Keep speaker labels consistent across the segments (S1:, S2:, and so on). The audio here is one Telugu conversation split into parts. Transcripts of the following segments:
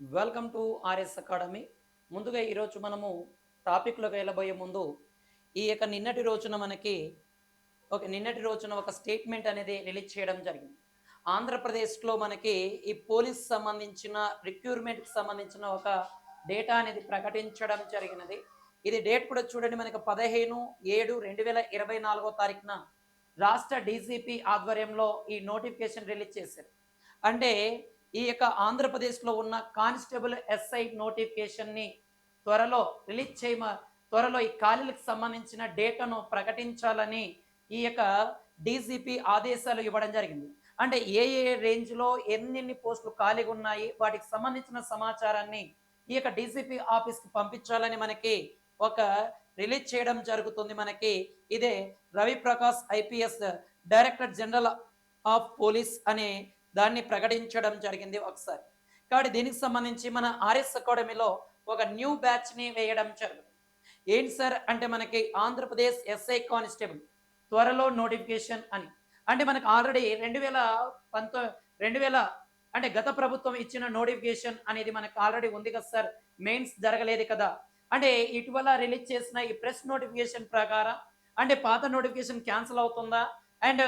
S1: Welcome to RS academy. ముందుగా ఈరోజు మనము టాపిక్లోకి వెళ్ళబోయే ముందు ఈ యొక్క నిన్నటి రోజున ఒక స్టేట్మెంట్ అనేది రిలీజ్ చేయడం జరిగింది. ఆంధ్రప్రదేశ్లో మనకి ఈ పోలీస్ సంబంధించిన రిక్రూట్మెంట్కి సంబంధించిన ఒక డేటా అనేది ప్రకటించడం జరిగినది. ఇది డేట్ కూడా చూడండి, మనకి 15/7/2024 రాష్ట్ర డీజీపీ ఆధ్వర్యంలో ఈ నోటిఫికేషన్ రిలీజ్ చేశారు. అంటే ఈ యొక్క ఆంధ్రప్రదేశ్లో ఉన్న కానిస్టేబుల్ ఎస్ఐ నోటిఫికేషన్ని త్వరలో రిలీజ్ చేయమ త్వరలో ఈ ఖాళీలకు సంబంధించిన డేటాను ప్రకటించాలని ఈ యొక్క డీజీపీ ఆదేశాలు ఇవ్వడం జరిగింది. అంటే ఏ ఏ రేంజ్లో ఎన్నెన్ని పోస్టులు ఖాళీగా ఉన్నాయి, వాటికి సంబంధించిన సమాచారాన్ని ఈ యొక్క డీజీపీ ఆఫీస్కి పంపించాలని మనకి ఒక రిలీజ్ చేయడం జరుగుతుంది. మనకి ఇదే Ravi Prakash IPS director general of police అనే దాన్ని ప్రకటించడం జరిగింది ఒకసారి. కాబట్టి దీనికి సంబంధించి మన ఆర్ఎస్ అకాడమీలో ఒక న్యూ బ్యాచ్ని వేయడం జరుగుతుంది. ఏంటి సార్ అంటే మనకి ఆంధ్రప్రదేశ్ ఎస్ఐ కానిస్టేబుల్ త్వరలో నోటిఫికేషన్ అని. అంటే మనకు ఆల్రెడీ 2019 అంటే గత ప్రభుత్వం ఇచ్చిన నోటిఫికేషన్ అనేది మనకు ఆల్రెడీ ఉంది కదా సార్. మెయిన్స్ జరగలేదు కదా. అంటే ఇటీవల రిలీజ్ చేసిన ఈ ప్రెస్ నోటిఫికేషన్ ప్రకారం అంటే పాత నోటిఫికేషన్ క్యాన్సిల్ అవుతుందా, అండ్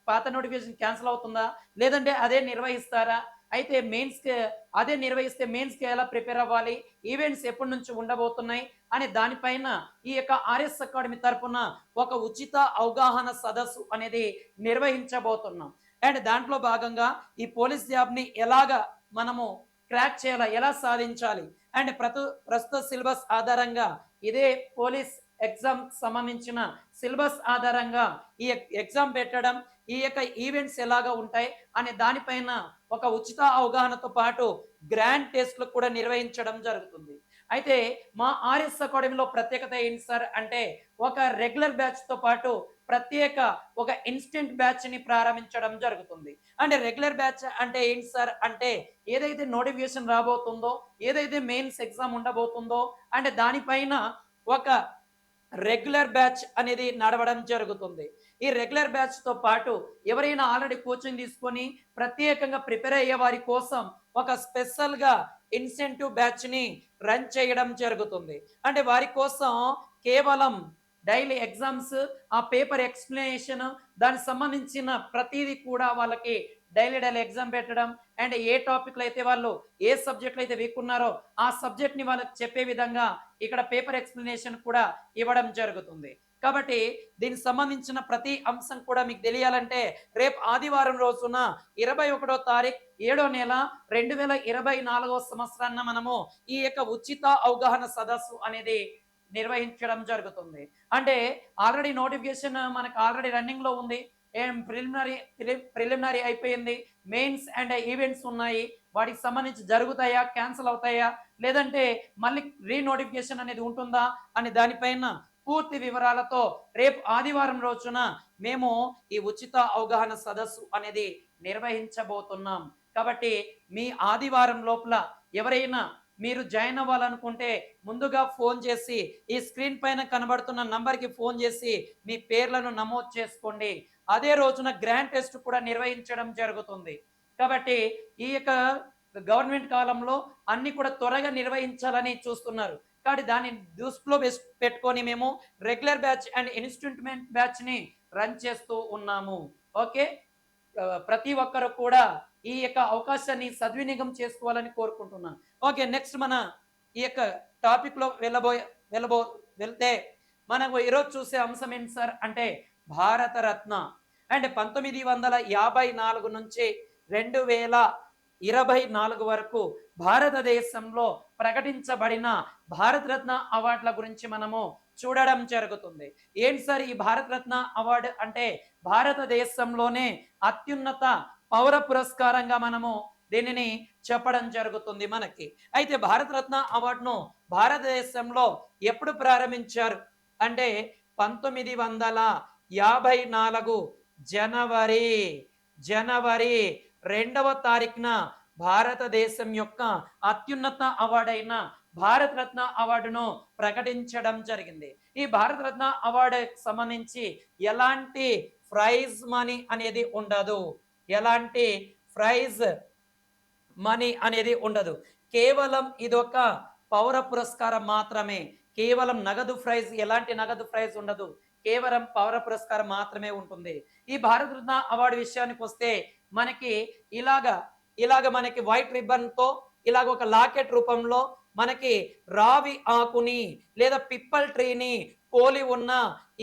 S1: పాత నోటిఫికేషన్ క్యాన్సిల్ అవుతుందా, లేదంటే అదే నిర్వహిస్తారా, అయితే మెయిన్స్కి అదే నిర్వహిస్తే మెయిన్స్కి ఎలా ప్రిపేర్ అవ్వాలి, ఈవెంట్స్ ఎప్పటి నుంచి ఉండబోతున్నాయి అనే దానిపైన ఈ యొక్క ఆర్ఎస్ అకాడమీ తరఫున ఒక ఉచిత అవగాహన సదస్సు అనేది నిర్వహించబోతున్నాం. అండ్ దాంట్లో భాగంగా ఈ పోలీస్ జాబ్ని ఎలాగా మనము క్రాక్ చేయాలా, ఎలా సాధించాలి, అండ్ ప్రస్తుత సిలబస్ ఆధారంగా ఇదే పోలీస్ ఎగ్జామ్ సంబంధించిన సిలబస్ ఆధారంగా ఈ ఎగ్జామ్ పెట్టడం, ఈ యొక్క ఈవెంట్స్ ఎలాగా ఉంటాయి అనే దానిపైన ఒక ఉచిత అవగాహనతో పాటు గ్రాండ్ టెస్ట్లు కూడా నిర్వహించడం జరుగుతుంది. అయితే మా ఆర్ఎస్ అకాడమీలో ప్రత్యేకత ఏంటి సార్ అంటే ఒక రెగ్యులర్ బ్యాచ్తో పాటు ప్రత్యేక ఒక ఇన్స్టెంట్ బ్యాచ్ని ప్రారంభించడం జరుగుతుంది. అంటే రెగ్యులర్ బ్యాచ్ అంటే ఏంటి సార్ అంటే ఏదైతే నోటిఫికేషన్ రాబోతుందో, ఏదైతే మెయిన్స్ ఎగ్జామ్ ఉండబోతుందో అంటే దానిపైన ఒక రెగ్యులర్ బ్యాచ్ అనేది నడవడం జరుగుతుంది. ఈ రెగ్యులర్ బ్యాచ్తో పాటు ఎవరైనా ఆల్రెడీ కోచింగ్ తీసుకొని ప్రత్యేకంగా ప్రిపేర్ అయ్యే వారి కోసం ఒక స్పెషల్గా ఇన్సెంటివ్ బ్యాచ్ని రన్ చేయడం జరుగుతుంది. అంటే వారి కోసం కేవలం డైలీ ఎగ్జామ్స్, ఆ పేపర్ ఎక్స్ప్లెనేషన్, దానికి సంబంధించిన ప్రతిదీ కూడా వాళ్ళకి డైలీ ఎగ్జామ్ పెట్టడం, అండ్ ఏ టాపిక్లు అయితే వాళ్ళు ఏ సబ్జెక్టులు అయితే వీక్ ఉన్నారో ఆ సబ్జెక్ట్ని వాళ్ళకి చెప్పే విధంగా ఇక్కడ పేపర్ ఎక్స్ప్లెనేషన్ కూడా ఇవ్వడం జరుగుతుంది. కాబట్టి దీనికి సంబంధించిన ప్రతి అంశం కూడా మీకు తెలియాలంటే రేపు ఆదివారం రోజున 21వ తారీఖు 7వ నెల 2024 మనము ఈ యొక్క ఉచిత అవగాహన సదస్సు అనేది నిర్వహించడం జరుగుతుంది. అంటే ఆల్రెడీ నోటిఫికేషన్ మనకు ఆల్రెడీ రన్నింగ్ లో ఉంది. ప్రిలిమినరీ అయిపోయింది, మెయిన్స్ అండ్ ఈవెంట్స్ ఉన్నాయి. వాటికి సంబంధించి జరుగుతాయా, క్యాన్సిల్ అవుతాయా, లేదంటే మళ్ళీ రీనోటిఫికేషన్ అనేది ఉంటుందా అని దానిపైన పూర్తి వివరాలతో రేపు ఆదివారం రోజున మేము ఈ ఉచిత అవగాహన సదస్సు అనేది నిర్వహించబోతున్నాం. కాబట్టి మీ ఆదివారం లోపల ఎవరైనా మీరు జాయిన్ అవ్వాలనుకుంటే ముందుగా ఫోన్ చేసి ఈ స్క్రీన్ పైన కనబడుతున్న నంబర్కి ఫోన్ చేసి మీ పేర్లను నమోదు చేసుకోండి. అదే రోజున గ్రాండ్ టెస్ట్ కూడా నిర్వహించడం జరుగుతుంది. కాబట్టి ఈ యొక్క గవర్నమెంట్ కాలంలో అన్ని కూడా త్వరగా నిర్వహించాలని చూస్తున్నారు. కాబట్టి దాన్ని దృష్టిలో పెట్టుకొని మేము రెగ్యులర్ బ్యాచ్ అండ్ ఇన్స్టిట్యూట్మెంట్ బ్యాచ్ని రన్ చేస్తూ ఉన్నాము. ఓకే, ప్రతి ఒక్కరు కూడా ఈ యొక్క అవకాశాన్ని సద్వినియోగం చేసుకోవాలని కోరుకుంటున్నాను. ఓకే, నెక్స్ట్ మన ఈ యొక్క టాపిక్లో వెళ్తే మనకు ఈరోజు చూసే అంశం ఏంటి సార్ అంటే భారతరత్న. అండ్ 1954 నుంచి 2024 వరకు భారతదేశంలో ప్రకటించబడిన భారతరత్న అవార్డుల గురించి మనము చూడడం జరుగుతుంది. ఏంటి సార్ ఈ భారతరత్న అవార్డు అంటే భారతదేశంలోనే అత్యున్నత పౌర పురస్కారంగా మనము దీనిని చెప్పడం జరుగుతుంది మనకి. అయితే భారతరత్న అవార్డును భారతదేశంలో ఎప్పుడు ప్రారంభించారు అంటే 1954 జనవరి 2వ తారీఖున భారతదేశం యొక్క అత్యున్నత అవార్డైన భారతరత్న అవార్డును ప్రకటించడం జరిగింది. ఈ భారతరత్న అవార్డుకి సంబంధించి ఎలాంటి ప్రైజ్ మనీ అనేది ఉండదు, ఎలాంటి ప్రైజ్ మనీ అనేది ఉండదు. కేవలం ఇదొక పౌర పురస్కారం మాత్రమే. కేవలం నగదు ప్రైజ్, ఎలాంటి నగదు ప్రైజ్ ఉండదు. కేవలం పౌర పురస్కారం మాత్రమే ఉంటుంది. ఈ భారతరత్న అవార్డు విషయానికొస్తే మనకి ఇలాగ ఇలాగ మనకి వైట్ రిబ్బన్‌తో ఇలాగ ఒక లాకెట్ రూపంలో మనకి రావి ఆకుని లేదా పిప్పల్ ట్రీని పోలి ఉన్న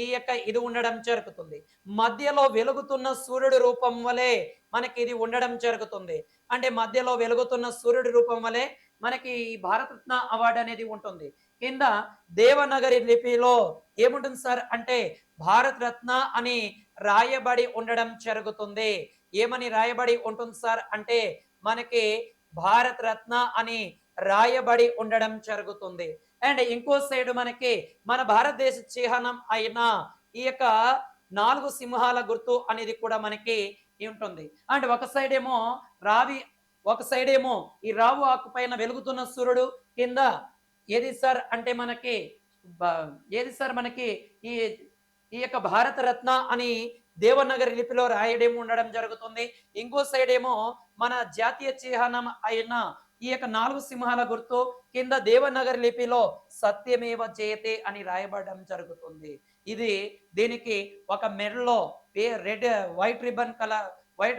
S1: ఈ యొక్క ఇది ఉండడం జరుగుతుంది. మధ్యలో వెలుగుతున్న సూర్యుడి రూపం వలె మనకి ఇది ఉండడం జరుగుతుంది. అంటే మధ్యలో వెలుగుతున్న సూర్యుడి రూపం వలె మనకి ఈ భారతరత్న అవార్డు అనేది ఉంటుంది. కింద దేవనగరి లిపిలో ఏముంటుంది సార్ అంటే భారతరత్న అని రాయబడి ఉండడం జరుగుతుంది. ఏమని రాయబడి ఉంటుంది సార్ అంటే మనకి భారతరత్న అని రాయబడి ఉండడం జరుగుతుంది. అండ్ ఇంకో సైడ్ మనకి మన భారతదేశ చిహ్నం అయిన ఈ యొక్క 4 సింహాల గుర్తు అనేది కూడా మనకి ఉంటుంది. అండ్ ఒక సైడ్ ఏమో ఈ రావు ఆకు పైన వెలుగుతున్న సూర్యుడు, కింద ఏది సార్ అంటే మనకి ఏది సార్ మనకి ఈ ఈ యొక్క భారతరత్న అని దేవనగరి లిపిలో రాయడం ఉండడం జరుగుతుంది. ఇంకో సైడ్ ఏమో మన జాతీయ చిహ్నం అయిన ఈ యొక్క 4 సింహాల గుర్తు, కింద దేవనగరి లిపిలో సత్యమేవ జయతే అని రాయబడడం జరుగుతుంది. ఇది దీనికి ఒక మెడలో రెడ్ వైట్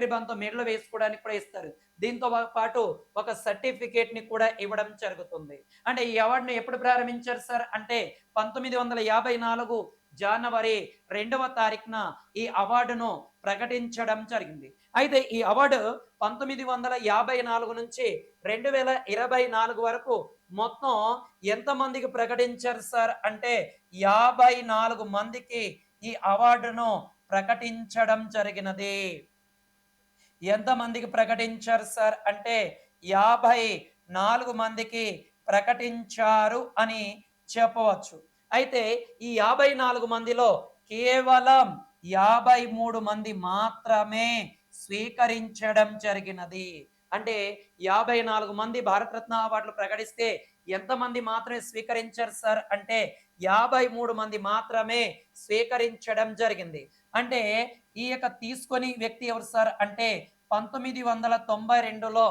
S1: రిబన్ తో మెడలో వేసుకోవడానికి కూడా ఇస్తారు. దీంతో పాటు ఒక సర్టిఫికేట్ ని కూడా ఇవ్వడం జరుగుతుంది. అంటే ఈ అవార్డును ఎప్పుడు ప్రారంభించారు సార్ అంటే 1954 జనవరి 2వ తారీఖున ఈ అవార్డును ప్రకటించడం జరిగింది. అయితే ఈ అవార్డు 1954 నుంచి 2024 వరకు మొత్తం ఎంతమందికి ప్రకటించారు సార్ అంటే 54 మందికి ఈ అవార్డును ప్రకటించడం జరిగినది. ఎంతమందికి ప్రకటించారు సార్ అంటే 54 మందికి ప్రకటించారు అని చెప్పవచ్చు. అయితే ఈ 54 మందిలో కేవలం 53 మంది మాత్రమే స్వీకరించడం జరిగినది. అంటే 54 మంది భారతరత్న అవార్డులు ప్రకటిస్తే ఎంతమంది మాత్రమే స్వీకరించారు సార్ అంటే 53 మంది మాత్రమే స్వీకరించడం జరిగింది. అంటే ఈ యొక్క తీసుకొని వ్యక్తి ఎవరు సార్ అంటే 1992లో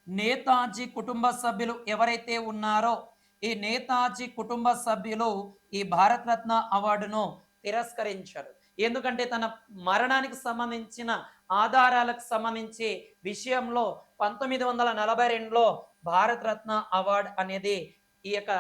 S1: నేతాజీ కుటుంబ సభ్యులు ఎవరైతే ఉన్నారో ఈ నేతాజీ కుటుంబ సభ్యులు ఈ భారతరత్న అవార్డును తిరస్కరించారు. ఎందుకంటే తన మరణానికి సంబంధించిన ఆధారాలకు సంబంధించి విషయంలో 1942లో భారతరత్న అవార్డు అనేది ఈ యొక్క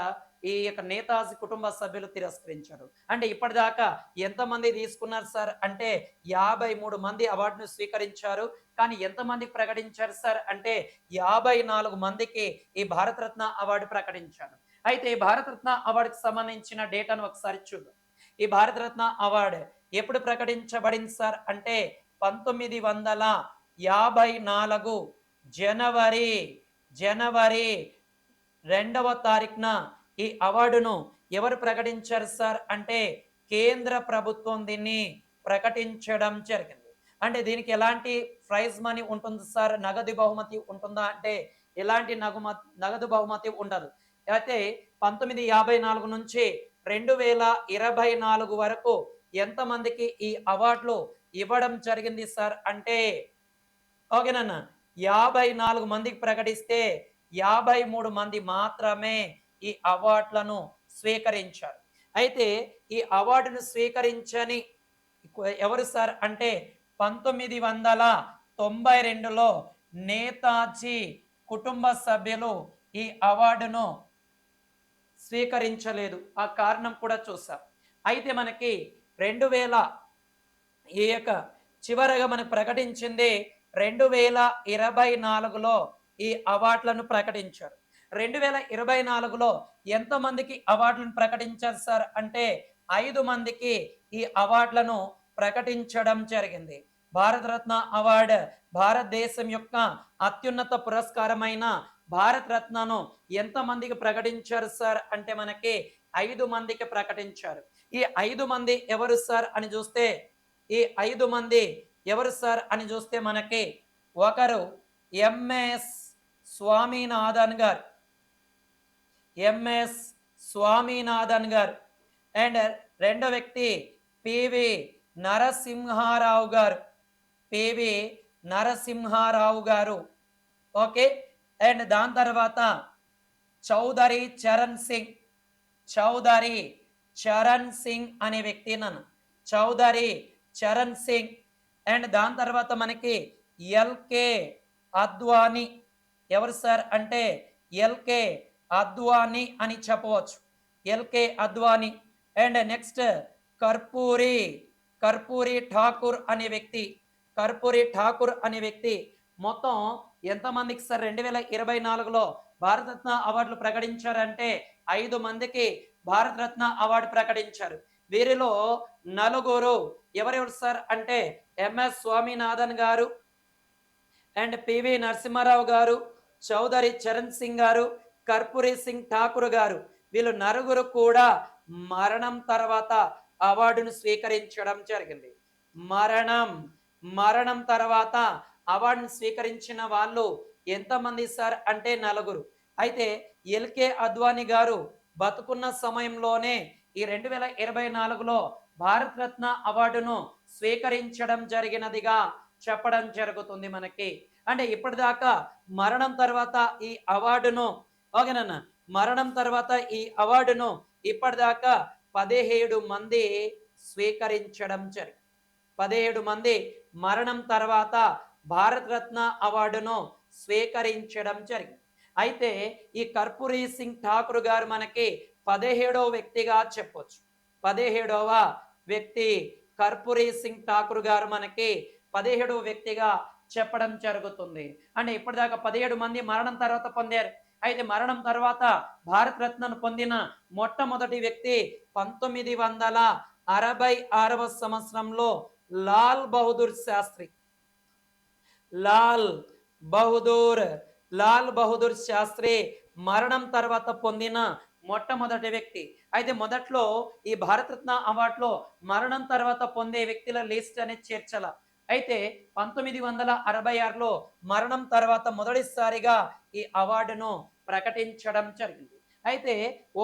S1: నేతాజీ కుటుంబ సభ్యులు తిరస్కరించారు. అంటే ఇప్పటిదాకా ఎంతమంది తీసుకున్నారు సార్ అంటే 53 మంది అవార్డును స్వీకరించారు. కానీ ఎంతమందికి ప్రకటించారు సార్ అంటే 54 మందికి ఈ భారతరత్న అవార్డు ప్రకటించారు. అయితే ఈ భారతరత్న అవార్డుకి సంబంధించిన డేటాను ఒకసారి చూద్దాం. ఈ భారతరత్న అవార్డు ఎప్పుడు ప్రకటించబడింది సార్ అంటే 1954 జనవరి 2వ తారీఖున ఈ అవార్డును ఎవరు ప్రకటించారు సార్ అంటే కేంద్ర ప్రభుత్వం దీన్ని ప్రకటించడం జరిగింది. అంటే దీనికి ఎలాంటి ప్రైజ్ మనీ ఉంటుంది సార్, నగదు బహుమతి ఉంటుందా అంటే ఎలాంటి నగదు బహుమతి ఉండదు. అయితే 1954 నుంచి 2024 వరకు ఎంతమందికి ఈ అవార్డులు ఇవ్వడం జరిగింది సార్ అంటే ఓకేనన్న 54 మందికి ప్రకటిస్తే 53 మంది మాత్రమే ఈ అవార్డులను స్వీకరించారు. అయితే ఈ అవార్డును స్వీకరించని ఎవరు సార్ అంటే 1992లో నేతాజీ కుటుంబ సభ్యులు ఈ అవార్డును స్వీకరించలేదు. ఆ కారణం కూడా చూసాం. అయితే మనకి 2000 ఈ యొక్క చివరగా మనకు ప్రకటించింది 2024లో ఈ అవార్డులను ప్రకటించారు. 2024లో ఎంతమందికి అవార్డులను ప్రకటించారు సార్ అంటే 5 మందికి ఈ అవార్డులను ప్రకటించడం జరిగింది. భారతరత్న అవార్డు భారతదేశం యొక్క అత్యున్నత పురస్కారమైన భారతరత్నను ఎంతమందికి ప్రకటించారు సార్ అంటే మనకి 5 మందికి ప్రకటించారు. ఈ 5 మంది ఎవరు సార్ అని చూస్తే మనకి ఒకరు ఎంఎస్ స్వామినాథన్ గారు అండ్ రెండో వ్యక్తి పివి నరసింహారావు గారు నరసింహారావు గారు. ఓకే. అండ్ దాని తర్వాత చౌదరి చరణ్ సింగ్, చౌదరి చరణ్ సింగ్ అనే వ్యక్తి నన్ను, చౌదరి చరణ్ సింగ్. అండ్ దాని తర్వాత మనకి ఎల్కే అద్వానీ. ఎవరు సార్ అంటే ఎల్కే అద్వానీ అని చెప్పవచ్చు, LK Advani. And next Karpoori, Karpoori Thakur అనే వ్యక్తి, కర్పూరి ఠాకూర్ అనే వ్యక్తి. మొత్తం ఎంతమందికి సార్ 2024లో భారతరత్న అవార్డులు ప్రకటించారంటే 5 మందికి భారతరత్న అవార్డు ప్రకటించారు. వీరిలో నలుగురు ఎవరెవరు సార్ అంటే ఎంఎస్ స్వామినాథన్ గారు అండ్ పివి నరసింహారావు గారు, చౌదరి చరణ్ సింగ్ గారు, కర్పూరి సింగ్ ఠాకూర్ గారు. వీళ్ళు నలుగురు కూడా మరణం తర్వాత అవార్డును స్వీకరించడం జరిగింది. మరణం మరణం తర్వాత అవార్డును స్వీకరించిన వాళ్ళు ఎంతమంది సార్ అంటే నలుగురు. అయితే ఎల్కే అద్వానీ గారు బతుకున్న సమయంలోనే ఈ 2024లో భారతరత్న అవార్డును స్వీకరించడం జరిగినదిగా చెప్పడం జరుగుతుంది మనకి. అంటే ఇప్పటిదాకా మరణం తర్వాత ఈ అవార్డును, ఓకేనన్న, మరణం తర్వాత ఈ అవార్డును ఇప్పటిదాకా 17 మంది స్వీకరించడం జరిగింది. 17 మంది మరణం తర్వాత భారతరత్న అవార్డును స్వీకరించడం జరిగింది. అయితే ఈ కర్పూరి సింగ్ ఠాకూర్ గారు మనకి 17వ వ్యక్తిగా చెప్పొచ్చు. 17వ వ్యక్తి కర్పూరి సింగ్ ఠాకూర్ గారు మనకి 17వ వ్యక్తిగా చెప్పడం జరుగుతుంది. అంటే ఇప్పటిదాకా 17 మంది మరణం తర్వాత పొందారు. అయితే మరణం తర్వాత భారతరత్నను పొందిన మొట్టమొదటి వ్యక్తి 1966వ సంవత్సరంలో లాల్ బహదూర్ శాస్త్రి, లాల్ బహదూర్, లాల్ బహదూర్ శాస్త్రి మరణం తర్వాత పొందిన మొట్టమొదటి వ్యక్తి. అయితే మొదట్లో ఈ భారతరత్న అవార్డులో మరణం తర్వాత పొందే వ్యక్తుల లిస్ట్ అనేది చేర్చాల. అయితే 1966లో మరణం తర్వాత మొదటిసారిగా ఈ అవార్డును ప్రకటించడం జరిగింది. అయితే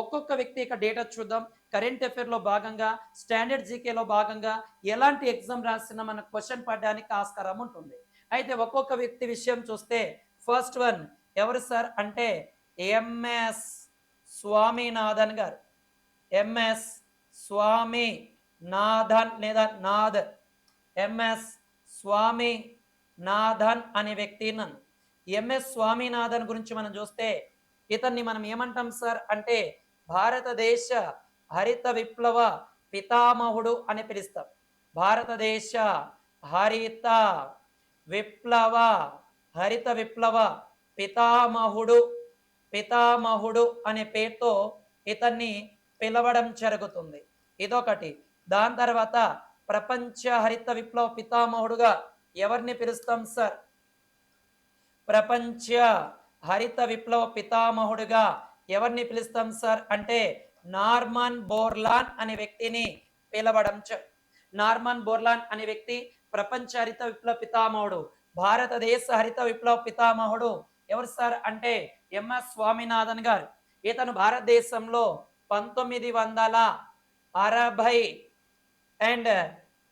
S1: ఒక్కొక్క వ్యక్తి యొక్క డేటా చూద్దాం. కరెంట్ అఫైర్లో భాగంగా, స్టాండర్డ్ జీకేలో భాగంగా ఎలాంటి ఎగ్జామ్ రాసినా మన క్వశ్చన్ పడడానికి ఆస్కారం ఉంటుంది. అయితే ఒక్కొక్క వ్యక్తి విషయం చూస్తే ఫస్ట్ వన్ ఎవరు సార్ అంటే ఎంఎస్ స్వామినాథన్ గారు. ఎంఎస్ స్వామినాథన్ లేదా నాథ్, ఎంఎస్ స్వామినాథన్ అనే వ్యక్తి నన్ను. ఎంఎస్ స్వామినాథన్ గురించి మనం చూస్తే ఇతన్ని మనం ఏమంటాం సార్ అంటే భారతదేశ హరిత విప్లవ పితామహుడు అని పిలుస్తాం. భారతదేశ హరిత విప్లవ, హరిత విప్లవ పితామహుడు, పితామహుడు అనే పేరుతో ఇతన్ని పిలవడం జరుగుతుంది. ఇదొకటి. దాని తర్వాత ప్రపంచ హరిత విప్లవ పితామహుడుగా ఎవరిని పిలుస్తాం సార్? ప్రపంచ హరిత విప్లవ పితామహుడుగా ఎవరిని పిలుస్తాం సార్ అంటే నార్మన్ బోర్లాన్ అనే వ్యక్తిని పిలవడం. నార్మన్ బోర్లాన్ అనే వ్యక్తి ప్రపంచ హరిత విప్లవ పితామహుడు. భారతదేశ హరిత విప్లవ పితామహుడు ఎవరు సార్ అంటే ఎంఎస్ స్వామినాథన్ గారు. ఇతను భారతదేశంలో 1960 అండ్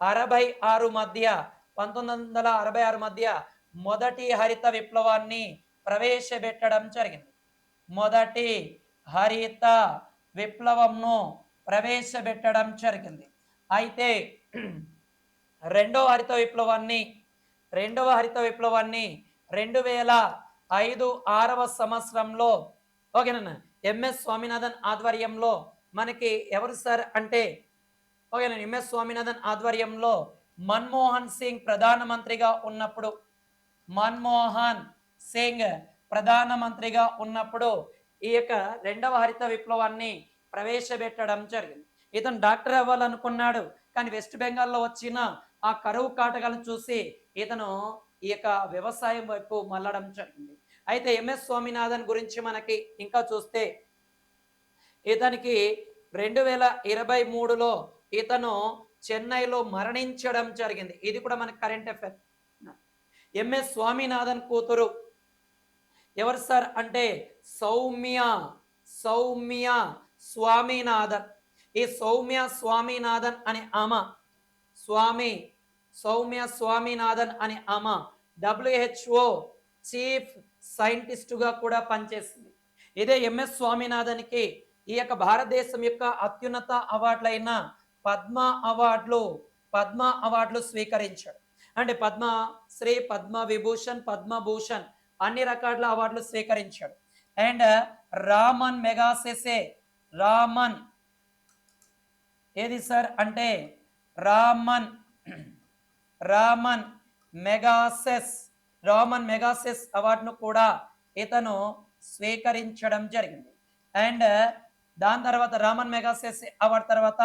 S1: 66 మధ్య, 1966 మధ్య మొదటి హరిత విప్లవాన్ని ప్రవేశపెట్టడం జరిగింది. మొదటి హరిత విప్లవంను ప్రవేశపెట్టడం జరిగింది. అయితే రెండవ హరిత విప్లవాన్ని 2005 6వ సంవత్సరంలో, ఓకేనా, ఎంఎస్ స్వామినాథన్ ఆధ్వర్యంలో మనకి ఎవరు సార్ అంటే, ఓకేనా, ఎంఎస్ స్వామినాథన్ ఆధ్వర్యంలో మన్మోహన్ సింగ్ ప్రధానమంత్రిగా ఉన్నప్పుడు, మన్మోహన్ సింగ్ ప్రధానమంత్రిగా ఉన్నప్పుడు ఈ యొక్క రెండవ హరిత విప్లవాన్ని ప్రవేశపెట్టడం జరిగింది. ఇతను డాక్టర్ అవ్వాలనుకున్నాడు, కానీ వెస్ట్ బెంగాల్లో వచ్చిన ఆ కరువు కాటకాలను చూసి ఇతను ఈ యొక్క వ్యవసాయం వైపు మళ్ళడం జరిగింది. అయితే ఎంఎస్ స్వామినాథన్ గురించి మనకి ఇంకా చూస్తే ఇతనికి 2023లో ఇతను చెన్నైలో మరణించడం జరిగింది. ఇది కూడా మనకి కరెంట్ అఫైర్. ఎంఎస్ స్వామినాథన్ కూతురు ఎవరు సార్ అంటే సౌమ్య, సౌమ్య స్వామినాథన్. ఈ సౌమ్య స్వామినాథన్ అనే ఆమె, సౌమ్య స్వామినాథన్ అనే ఆమె WHO చీఫ్ సైంటిస్టుగా కూడా పనిచేసింది. ఇదే ఎంఎస్ స్వామినాథన్కి ఈ యొక్క భారతదేశం యొక్క అత్యున్నత అవార్డులైన పద్మ అవార్డులు పద్మ అవార్డులు స్వీకరించాడు. అంటే పద్మశ్రీ, పద్మ విభూషణ్, పద్మభూషణ్ అన్ని రకాల అవార్డులు స్వీకరించాడు. అండ్ రామన్ మెగాసెసే, రామన్ ఏది సార్ అంటే రామన్ రామన్ మెగాసెస్ రామన్ మెగాసెస్ అవార్డును కూడా ఇతను స్వీకరించడం జరిగింది. అండ్ దాని తర్వాత రామన్ మెగాసెస్ అవార్డు తర్వాత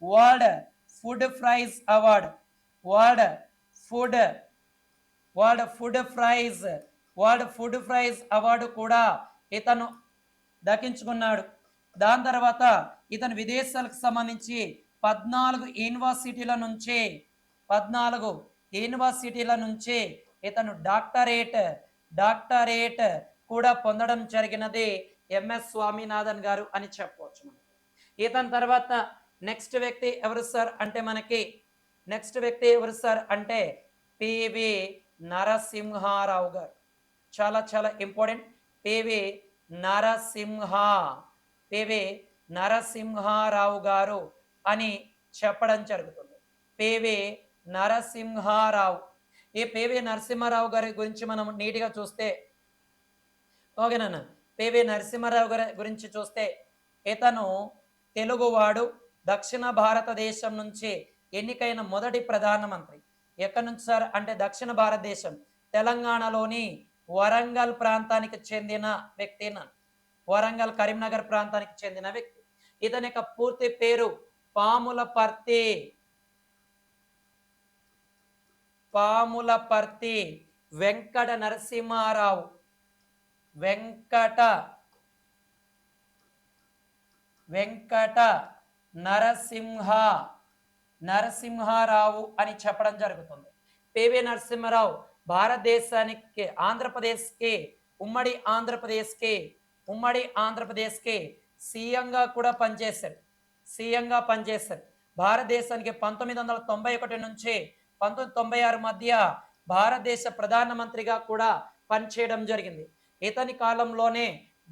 S1: world food praise award, world food food praise award కూడా ఇతను దక్కించుకున్నాడు. దాని తర్వాత ఇతను విదేశాలకు సంబంధించి 14 యూనివర్సిటీల నుంచి ఇతను డాక్టరేట్ కూడా పొందడం జరిగినది ఎంఎస్ స్వామినాథన్ గారు అని చెప్పవచ్చు. ఇతని తర్వాత నెక్స్ట్ వ్యక్తి ఎవరు సార్ అంటే పివి నరసింహారావు గారు. చాలా చాలా ఇంపార్టెంట్. పివి నరసింహారావు గారు అని చెప్పడం జరుగుతుంది. పివి నరసింహారావు. ఈ పివి నరసింహారావు గారి గురించి మనం నీట్గా చూస్తే, ఓకేనా, పివి నరసింహారావు గారి గురించి చూస్తే ఇతను తెలుగువాడు, దక్షిణ భారతదేశం నుంచి ఎన్నికైన మొదటి ప్రధానమంత్రి. ఎక్కడి నుంచి సార్ అంటే దక్షిణ భారతదేశం, తెలంగాణలోని వరంగల్ ప్రాంతానికి చెందిన వ్యక్తి. వరంగల్ కరీంనగర్ ప్రాంతానికి చెందిన వ్యక్తి. ఇతని యొక్క పూర్తి పేరు పాములపర్తి వెంకట నరసింహారావు. వెంకట నరసింహారావు అని చెప్పడం జరుగుతుంది. పివి నరసింహారావు భారతదేశానికి ఉమ్మడి ఆంధ్రప్రదేశ్కి సీఎంగా కూడా పనిచేశారు. భారతదేశానికి 1991 నుంచి 1996 మధ్య భారతదేశ ప్రధానమంత్రిగా కూడా పనిచేయడం జరిగింది. ఇతని కాలంలోనే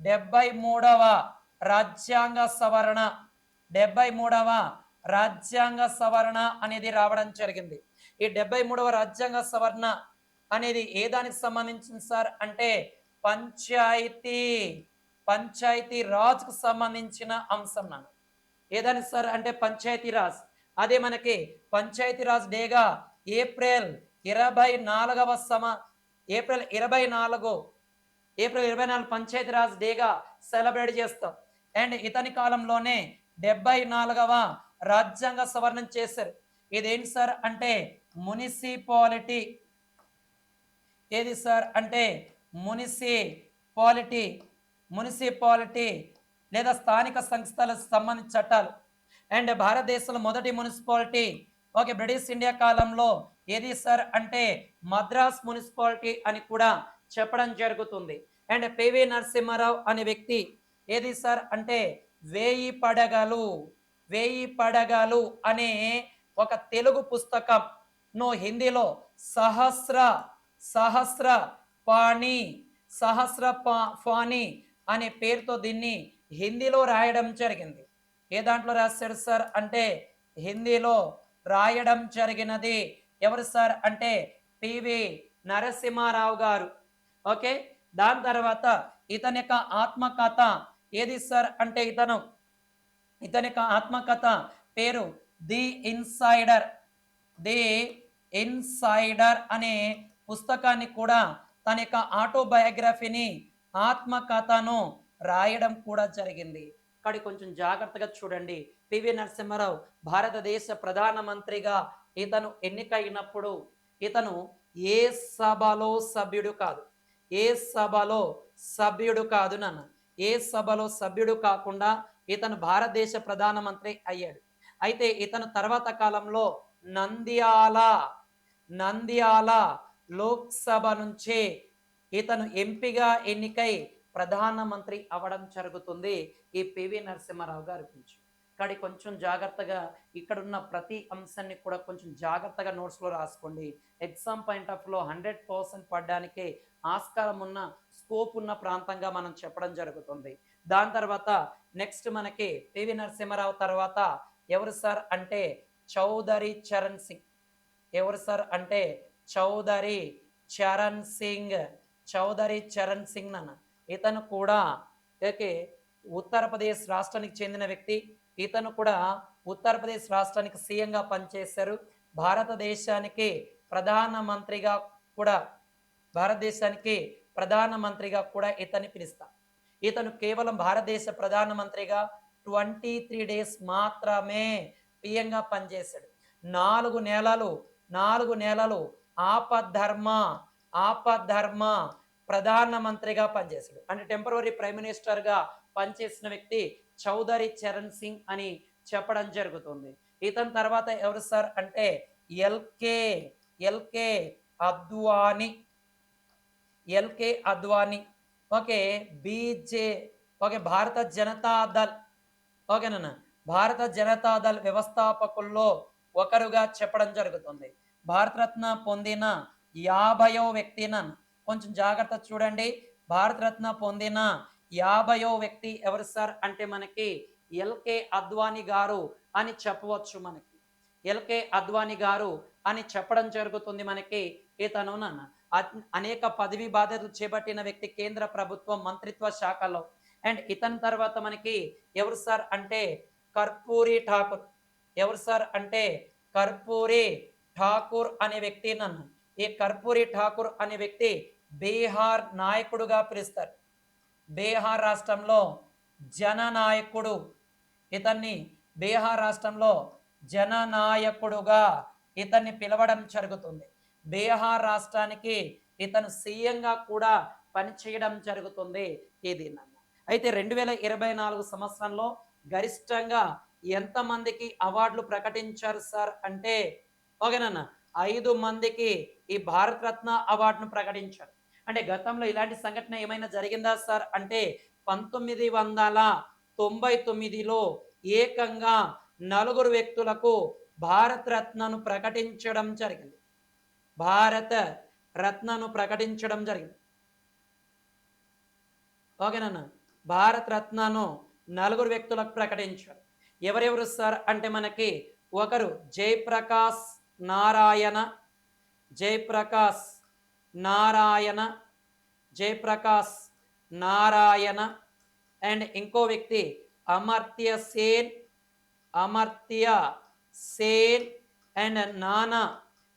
S1: 73వ రాజ్యాంగ సవరణ అనేది రావడం జరిగింది. ఈ 73వ రాజ్యాంగ సవరణ అనేది ఏ దానికి సంబంధించింది సార్ అంటే పంచాయతీ రాజ్కు సంబంధించిన అంశం. ఏదానికి సార్ అంటే పంచాయతీ రాజ్. అదే మనకి పంచాయతీ రాజ్ డేగా ఏప్రిల్ 24 పంచాయతీ రాజ్ డేగా సెలబ్రేట్ చేస్తాం. అండ్ ఇతని కాలంలోనే 74వ రాజ్యాంగ సవరణ చేశారు. ఇదేంటి సార్ అంటే మున్సిపాలిటీ. ఏది సార్ అంటే మున్సిపాలిటీ లేదా స్థానిక సంస్థలకు సంబంధించిన చట్టాలు. అండ్ భారతదేశంలో మొదటి మున్సిపాలిటీ బ్రిటిష్ ఇండియా కాలంలో ఏది సార్ అంటే మద్రాస్ మున్సిపాలిటీ అని కూడా చెప్పడం జరుగుతుంది. అండ్ పివి నరసింహారావు అనే వ్యక్తి ఏది సార్ అంటే వేయి పడగలు అనే ఒక తెలుగు పుస్తకంను హిందీలో సహస్రపాణి అనే పేరుతో దీన్ని హిందీలో రాయడం జరిగింది. ఏ దాంట్లో రాశారు సార్ అంటే హిందీలో రాయడం జరిగినది. ఎవరు సార్ అంటే పివి నరసింహారావు గారు. ఓకే, దాని తర్వాత ఇతని యొక్క ఆత్మకథ ఏది సార్ అంటే ఇతని యొక్క ఆత్మకథ పేరు ది ఇన్సైడర్ అనే పుస్తకాన్ని కూడా తన యొక్క ఆటోబయోగ్రఫీని ఆత్మకథను రాయడం కూడా జరిగింది. ఇక్కడ కొంచెం జాగ్రత్తగా చూడండి. పివి నరసింహారావు భారతదేశ ప్రధానమంత్రిగా ఇతను ఎన్నికైనప్పుడు ఇతను ఏ సభలో సభ్యుడు కాకుండా ఇతను భారతదేశ ప్రధానమంత్రి అయ్యాడు. అయితే ఇతను తర్వాత కాలంలో నంద్యాల లోక్సభ నుంచి ఇతను ఎంపీగా ఎన్నికై ప్రధానమంత్రి అవ్వడం జరుగుతుంది. ఈ పివి నరసింహారావు గారి గురించి కానీ కొంచెం జాగ్రత్తగా ఇక్కడున్న ప్రతి అంశాన్ని కూడా కొంచెం జాగ్రత్తగా నోట్స్లో రాసుకోండి. ఎగ్జామ్ పాయింట్ ఆఫ్ లో 100% పడడానికి ఆస్కారం ఉన్న స్కోప్ ఉన్న ప్రాంతంగా మనం చెప్పడం జరుగుతుంది. దాని తర్వాత నెక్స్ట్ మనకి పివి నరసింహారావు తర్వాత ఎవరు సార్ అంటే చౌదరి చరణ్ సింగ్. ఎవరు సార్ అంటే చౌదరి చరణ్ సింగ్. చౌదరి చరణ్ సింగ్ అన్న ఇతను కూడా ఓకే ఉత్తరప్రదేశ్ రాష్ట్రానికి చెందిన వ్యక్తి. ఇతను కూడా ఉత్తరప్రదేశ్ రాష్ట్రానికి సీఎంగా పనిచేశారు. భారతదేశానికి ప్రధానమంత్రిగా కూడా భారతదేశానికి ప్రధానమంత్రిగా కూడా ఇతన్ని పిలుస్తారు. ఇతను కేవలం భారతదేశ ప్రధానమంత్రిగా 23 డేస్ మాత్రమే పిఎంగా పనిచేశాడు. 4 నెలలు ఆపద్ధర్మ ఆపద్ధర్మ ప్రధానమంత్రిగా పనిచేశాడు. అంటే టెంపరరీ ప్రైమ్ మినిస్టర్గా పనిచేసిన వ్యక్తి చౌదరి చరణ్ సింగ్ అని చెప్పడం జరుగుతుంది. ఇతని తర్వాత ఎవరు సార్ అంటే LK LK Advani. LK Advani okay BJ okay Bharat Janata Dal ఓకేనా భారత జనతా దళ్ వ్యవస్థాపకుల్లో ఒకరుగా చెప్పడం జరుగుతుంది. భారతరత్న పొందిన 50వ వ్యక్తిన కొంచెం జాగ్రత్త చూడండి. భారతరత్న పొందిన 50వ వ్యక్తి ఎవరు సార్ అంటే మనకి ఎల్కే అద్వానీ గారు అని చెప్పవచ్చు. మనకి ఎల్కే అద్వానీ గారు అని చెప్పడం జరుగుతుంది. మనకి ఇతను అనేక పదవి బాధ్యతలు చేపట్టిన వ్యక్తి కేంద్ర ప్రభుత్వం మంత్రిత్వ శాఖలో. అండ్ ఇతని తర్వాత మనకి ఎవరు సార్ అంటే కర్పూరి ఠాకూర్. ఎవరు సార్ అంటే కర్పూరి ఠాకూర్ అనే వ్యక్తి నన్ను ఈ కర్పూరి ఠాకూర్ అనే వ్యక్తి బీహార్ నాయకుడుగా పిలుస్తారు. బీహార్ రాష్ట్రంలో జననాయకుడు. ఇతన్ని బీహార్ రాష్ట్రంలో జననాయకుడుగా ఇతన్ని పిలవడం జరుగుతుంది. బీహార్ రాష్ట్రానికి ఇతను సీఎంగా కూడా పనిచేయడం జరుగుతుంది. ఇది అయితే 2024 సంవత్సరంలో గరిష్టంగా ఎంతమందికి అవార్డులు ప్రకటించారు సార్ అంటే ఓకేనన్న 5 మందికి ఈ భారతరత్న అవార్డును ప్రకటించారు. అంటే గతంలో ఇలాంటి సంఘటన ఏమైనా జరిగిందా సార్ అంటే 1999లో ఏకంగా 4 వ్యక్తులకు భారత రత్నను ప్రకటించడం జరిగింది. భారత రత్నను ప్రకటించడం జరిగింది. ఓకేనన్న భారత రత్నను 4 వ్యక్తులకు ప్రకటించారు. ఎవరెవరు సార్ అంటే మనకి ఒకరు జయప్రకాష్ నారాయణ. జయప్రకాష్ నారాయణ జయప్రకాష్ నారాయణ అండ్ ఇంకో వ్యక్తి అమర్త్య సేన్. అమర్త్య సేన్ అండ్ నానా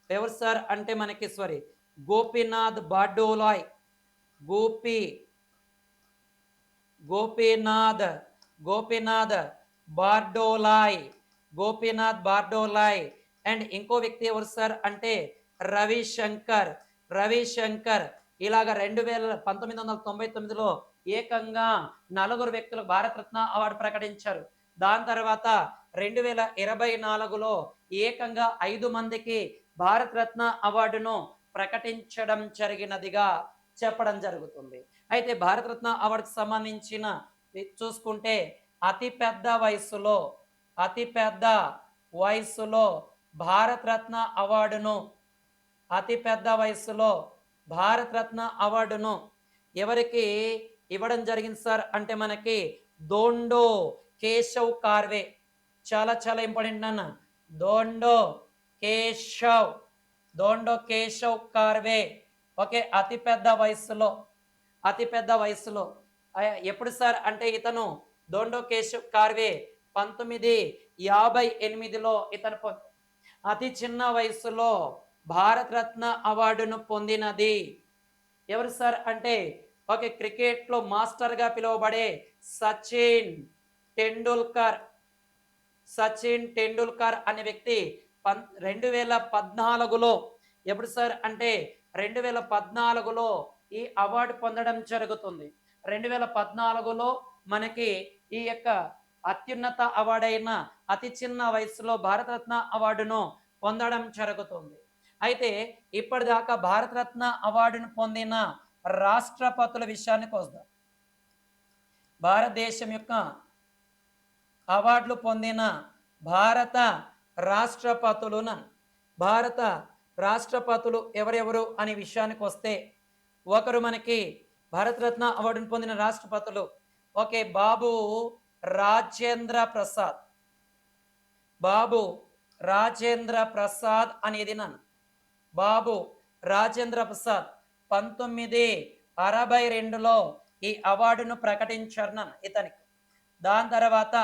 S1: ఎవరు సార్ అంటే మనకి గోపీనాథ్ బార్డోలాయ్. గోపీనాథ్ బార్డోలాయ్. గోపీనాథ్ బార్డోలాయ్ అండ్ ఇంకో వ్యక్తి ఎవరు సార్ అంటే రవిశంకర్. రవిశంకర్ ఇలాగ 1999లో ఏకంగా 4 వ్యక్తులకు భారతరత్న అవార్డు ప్రకటించారు. దాని తర్వాత 2024లో ఏకంగా 5 మందికి భారతరత్న అవార్డును ప్రకటించడం జరిగినదిగా చెప్పడం జరుగుతుంది. అయితే భారతరత్న అవార్డుకు సంబంధించిన చూసుకుంటే అతిపెద్ద వయసులో భారతరత్న అవార్డును ఎవరికి ఇవ్వడం జరిగింది సార్ అంటే మనకి దోండో కేశవ్ కార్వే. చాలా చాలా ఇంపార్టెంట్ అన్న. దోండో కేశవ్ కార్వే ఓకే అతిపెద్ద వయసులో ఎప్పుడు సార్ అంటే ఇతను దోండో కేశవ్ కార్వే 1958లో ఇతను అతి చిన్న వయసులో భారతరత్న అవార్డును పొందినది ఎవరు సార్ అంటే ఓకే క్రికెట్లో మాస్టర్గా పిలువబడే సచిన్ టెండూల్కర్ అనే వ్యక్తి 2014లో ఎప్పుడు సార్ అంటే 2014లో ఈ అవార్డు పొందడం జరుగుతుంది. 2014లో మనకి ఈ యొక్క అత్యున్నత అవార్డైన అతి చిన్న వయసులో భారతరత్న అవార్డును పొందడం జరుగుతుంది. అయితే ఇప్పటిదాకా భారతరత్న అవార్డును పొందిన రాష్ట్రపతుల విషయానికి వద్దాం. భారతదేశం యొక్క అవార్డులు పొందిన భారత రాష్ట్రపతులున భారత రాష్ట్రపతులు ఎవరెవరు అనే విషయానికి వస్తే, ఒకరు మనకి భారతరత్న అవార్డును పొందిన రాష్ట్రపతులు ఓకే బాబు రాజేంద్ర ప్రసాద్. బాబు రాజేంద్ర ప్రసాద్ అనేది నన్ను బాబు రాజేంద్ర ప్రసాద్ 1962లో ఈ అవార్డును ప్రకటించారు నన్ను ఇతనికి. దాని తర్వాత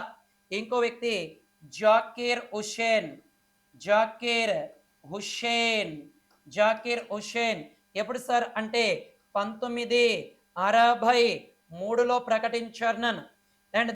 S1: ఇంకో వ్యక్తి జాకీర్ హుషేన్. జాకీర్ హుషేన్ జాకీర్ హుషేన్ ఎప్పుడు సార్ అంటే 1963లో ప్రకటించారు నన్ను.